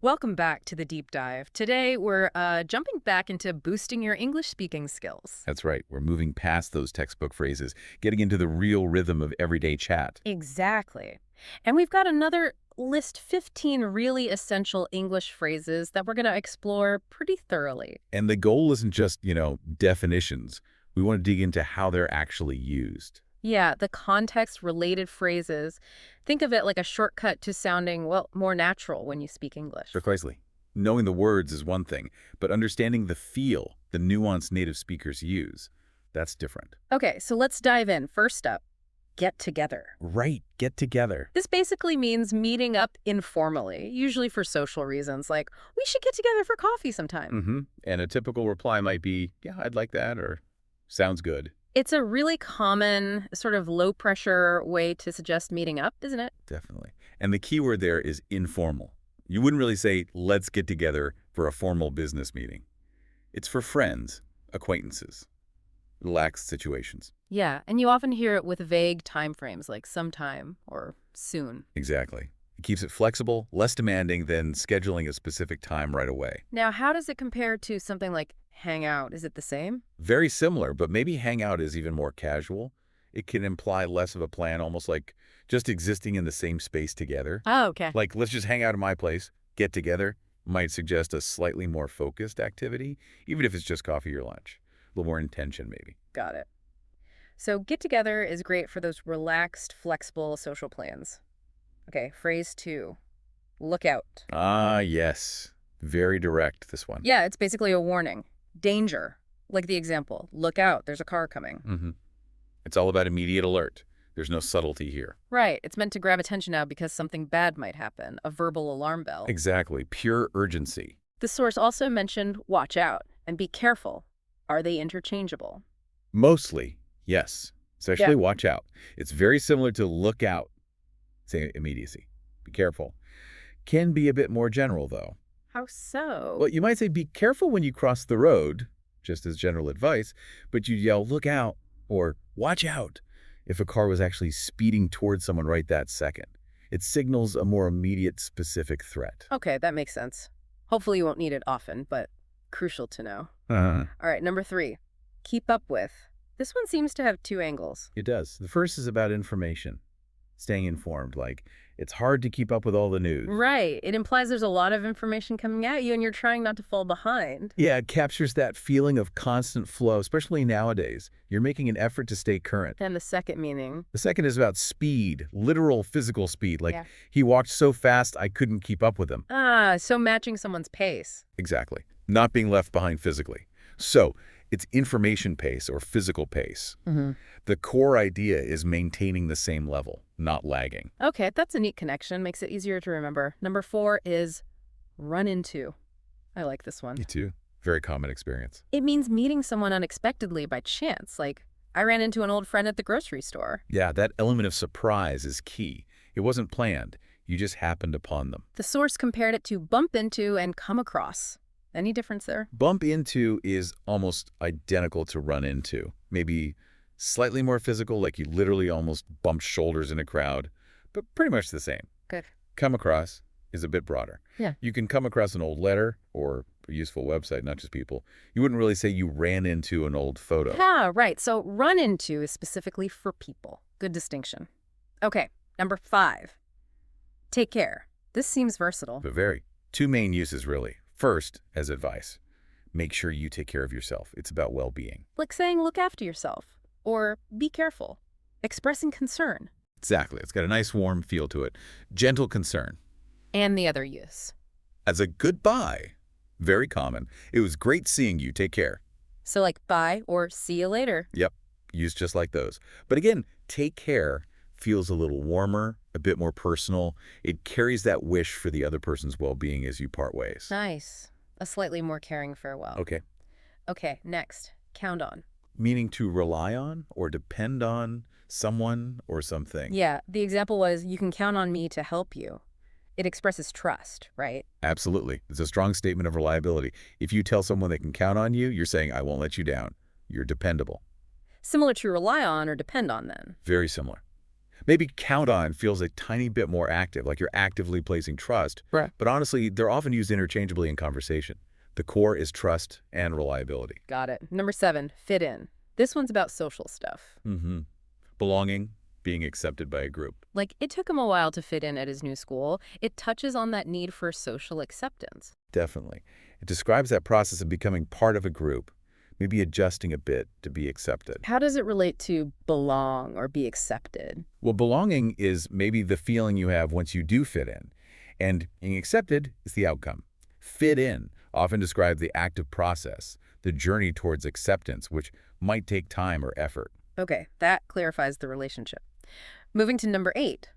Welcome back to the deep dive. Today, we're jumping back into boosting your English speaking skills. That's right. We're moving past those textbook phrases, getting into the real rhythm of everyday chat. Exactly. And we've got another list 15 really essential English phrases that we're going to explore pretty thoroughly. And the goal isn't just, definitions. We want to dig into how they're actually used. Yeah, the context related phrases. Think of it like a shortcut to sounding, well, more natural when you speak English. Precisely. Knowing the words is one thing, but understanding the feel the nuanced native speakers use, that's different. Okay, so let's dive in. First up, get together. Right. Get together. This basically means meeting up informally, usually for social reasons, like, we should get together for coffee sometime. And a typical reply might be, yeah, I'd like that, or sounds good. It's a really common, sort of low-pressure way to suggest meeting up, isn't it? Definitely. And the key word there is informal. You wouldn't really say, let's get together for a formal business meeting. It's for friends, acquaintances, relaxed situations. Yeah, and you often hear it with vague time frames, like sometime or soon. Exactly. It keeps it flexible, less demanding than scheduling a specific time right away. Now, how does it compare to something like hang out? Is it the same? Very similar, but maybe hang out is even more casual. It can imply less of a plan, almost like just existing in the same space together. Oh, okay. Like, let's just hang out at my place, get together, might suggest a slightly more focused activity, even if it's just coffee or lunch. A little more intention, maybe. Got it. So get together is great for those relaxed, flexible social plans. Okay, phrase 2. Look out. Ah, yes. Very direct, this one. Yeah, it's basically a warning. Danger. Like the example, look out, there's a car coming. It's all about immediate alert. There's no subtlety here. Right, it's meant to grab attention now because something bad might happen, a verbal alarm bell. Exactly. Pure urgency. The source also mentioned watch out and be careful. Are they interchangeable? Mostly, yes. Especially Yeah. watch out. It's very similar to look out. Say immediacy. Be careful. Can be a bit more general, though. How so? Well, you might say be careful when you cross the road, just as general advice, but you yell look out or watch out if a car was actually speeding towards someone right that second. It signals a more immediate, specific threat. Okay, that makes sense. Hopefully you won't need it often, but crucial to know. Uh, All right, number 3. Keep up with. This one seems to have 2 angles. it does. The first is about information, staying informed. Like, it's hard to keep up with all the news. Right. It implies there's a lot of information coming at you and you're trying not to fall behind. Yeah, it captures that feeling of constant flow, especially nowadays. You're making an effort to stay current. And the second meaning. The second is about speed, literal physical speed. Like, Yeah. he walked so fast I couldn't keep up with him. So matching someone's pace. Exactly. Not being left behind physically. So, it's information pace or physical pace. The core idea is maintaining the same level, not lagging. Okay, that's a neat connection. Makes it easier to remember. Number 4 is run into. I like this one. Me too. Very common experience. It means meeting someone unexpectedly by chance. Like, I ran into an old friend at the grocery store. Yeah, that element of surprise is key. It wasn't planned. You just happened upon them. The source compared it to bump into and come across. Any difference there? Bump into is almost identical to run into. Maybe slightly more physical, like you literally almost bumped shoulders in a crowd, but pretty much the same. Good. Come across is a bit broader. Yeah. You can come across an old letter or a useful website, not just people. You wouldn't really say you ran into an old photo. Yeah, right. So run into is specifically for people. Good distinction. Okay, number 5. Take care. This seems versatile. But very. 2 main uses, really. First, as advice, make sure you take care of yourself. It's about well-being. Like saying look after yourself or be careful. Expressing concern. Exactly. It's got a nice warm feel to it. Gentle concern. And the other use. As a goodbye. Very common. It was great seeing you. Take care. So like bye or see you later. Yep. Used just like those. But again, take care feels a little warmer, a bit more personal. It carries that wish for the other person's well-being as you part ways. Nice. A slightly more caring farewell. Okay. Okay, next. Count on. Meaning to rely on or depend on someone or something. Yeah, the example was you can count on me to help you. It expresses trust, right? Absolutely. It's a strong statement of reliability. If you tell someone they can count on you, you're saying, I won't let you down. You're dependable. Similar to rely on or depend on then. Very similar. Maybe count on feels a tiny bit more active, like you're actively placing trust. Right. But honestly, they're often used interchangeably in conversation. The core is trust and reliability. Got it. Number 7, fit in. This one's about social stuff. Mm-hmm. Belonging, being accepted by a group. Like, it took him a while to fit in at his new school. It touches on that need for social acceptance. Definitely. It describes that process of becoming part of a group, maybe adjusting a bit to be accepted. How does it relate to belong or be accepted? Well, belonging is maybe the feeling you have once you do fit in, and being accepted is the outcome. Fit in often describes the active process, the journey towards acceptance, which might take time or effort. Okay, that clarifies the relationship. Moving to number 8,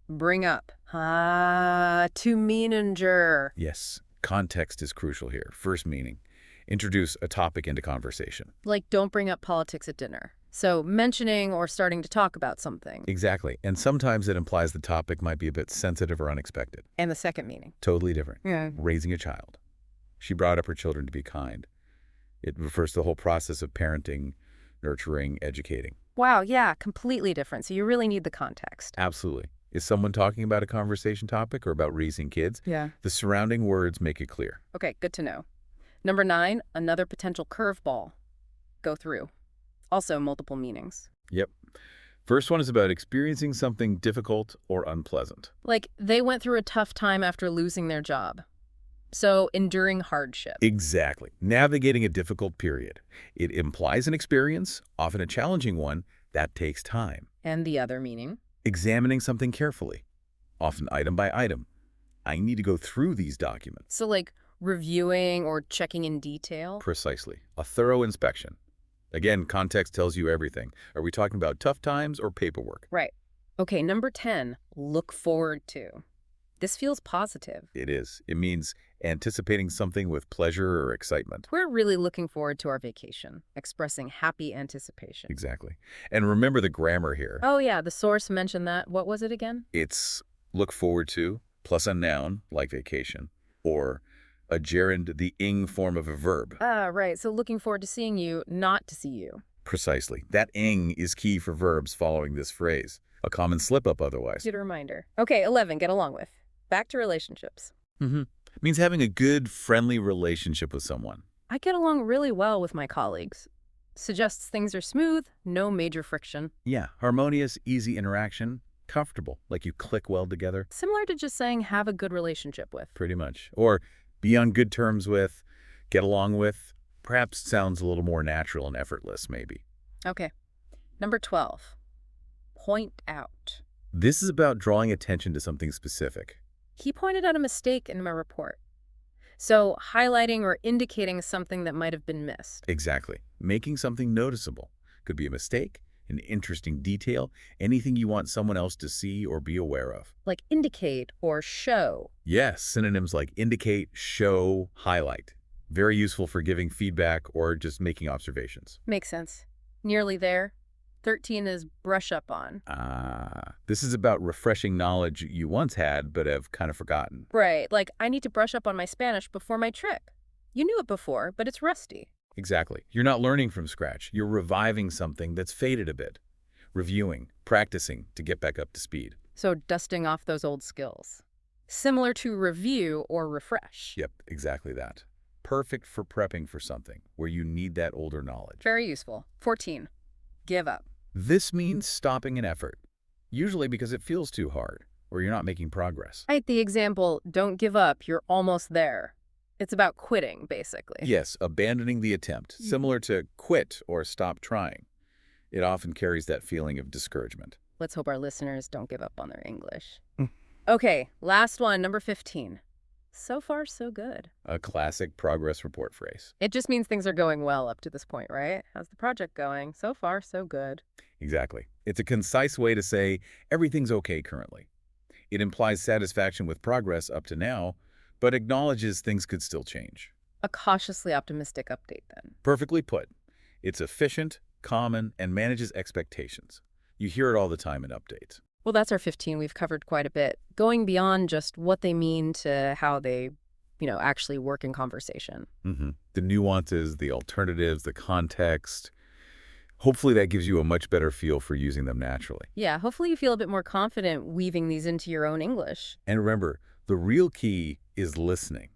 bring up. To meaninger. Yes, context is crucial here. First meaning. Introduce a topic into conversation. Like, don't bring up politics at dinner. So mentioning or starting to talk about something. Exactly. And sometimes it implies the topic might be a bit sensitive or unexpected. And the second meaning. Totally different. Yeah. Raising a child. She brought up her children to be kind. It refers to the whole process of parenting, nurturing, educating. Wow, yeah, completely different. So you really need the context. Absolutely. Is someone talking about a conversation topic or about raising kids? Yeah. The surrounding words make it clear. Okay, good to know. Number 9, another potential curveball. Go through. Also multiple meanings. Yep. First one is about experiencing something difficult or unpleasant. Like, they went through a tough time after losing their job. So, enduring hardship. Exactly. Navigating a difficult period. It implies an experience, often a challenging one, that takes time. And the other meaning? Examining something carefully, often item by item. I need to go through these documents. So, like, reviewing or checking in detail? Precisely. A thorough inspection. Again, context tells you everything. Are we talking about tough times or paperwork? Right. Okay, number 10, look forward to. This feels positive. It is. It means anticipating something with pleasure or excitement. We're really looking forward to our vacation, expressing happy anticipation. Exactly. And remember the grammar here. Oh, yeah, the source mentioned that. What was it again? It's look forward to plus a noun, like vacation, or a gerund, the ing form of a verb. Right. So looking forward to seeing you, not to see you. Precisely. That ing is key for verbs following this phrase. A common slip-up otherwise. Good reminder. Okay, 11, get along with. Back to relationships. It means having a good, friendly relationship with someone. I get along really well with my colleagues. Suggests things are smooth, no major friction. Yeah, harmonious, easy interaction, comfortable, like you click well together. Similar to just saying have a good relationship with. Pretty much. Or be on good terms with, get along with. Perhaps sounds a little more natural and effortless, maybe. Okay. Number 12, point out. This is about drawing attention to something specific. He pointed out a mistake in my report. So highlighting or indicating something that might have been missed. Exactly. Making something noticeable. Could be a mistake, an interesting detail, anything you want someone else to see or be aware of. Like indicate or show. Yes, synonyms like indicate, show, highlight. Very useful for giving feedback or just making observations. Makes sense. Nearly there. 13 is brush up on. This is about refreshing knowledge you once had but have kind of forgotten. Right, like I need to brush up on my Spanish before my trip. You knew it before, but it's rusty. Exactly. You're not learning from scratch. You're reviving something that's faded a bit. Reviewing, practicing to get back up to speed. So dusting off those old skills. Similar to review or refresh. Yep, exactly that. Perfect for prepping for something where you need that older knowledge. Very useful. 14, give up. This means stopping an effort, usually because it feels too hard or you're not making progress. Right, the example, don't give up, you're almost there. It's about quitting, basically. Yes, abandoning the attempt, similar to quit or stop trying. It often carries that feeling of discouragement. Let's hope our listeners don't give up on their English. Okay, last one, number 15. So far, so good. A classic progress report phrase. It just means things are going well up to this point, right? How's the project going? So far, so good. Exactly. It's a concise way to say everything's okay currently. It implies satisfaction with progress up to now, but acknowledges things could still change. A cautiously optimistic update, then. Perfectly put. It's efficient, common, and manages expectations. You hear it all the time in updates. Well, that's our 15. We've covered quite a bit. Going beyond just what they mean to how they, actually work in conversation. The nuances, the alternatives, the context. Hopefully that gives you a much better feel for using them naturally. Yeah, hopefully you feel a bit more confident weaving these into your own English. And remember, the real key is listening.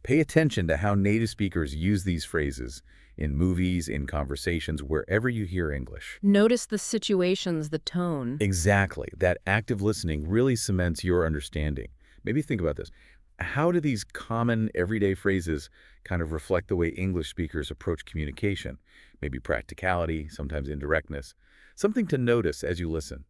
Pay attention to how native speakers use these phrases in movies, in conversations, wherever you hear English. Notice the situations, the tone. Exactly. That active listening really cements your understanding. Maybe think about this. How do these common everyday phrases kind of reflect the way English speakers approach communication? Maybe practicality, sometimes indirectness. Something to notice as you listen.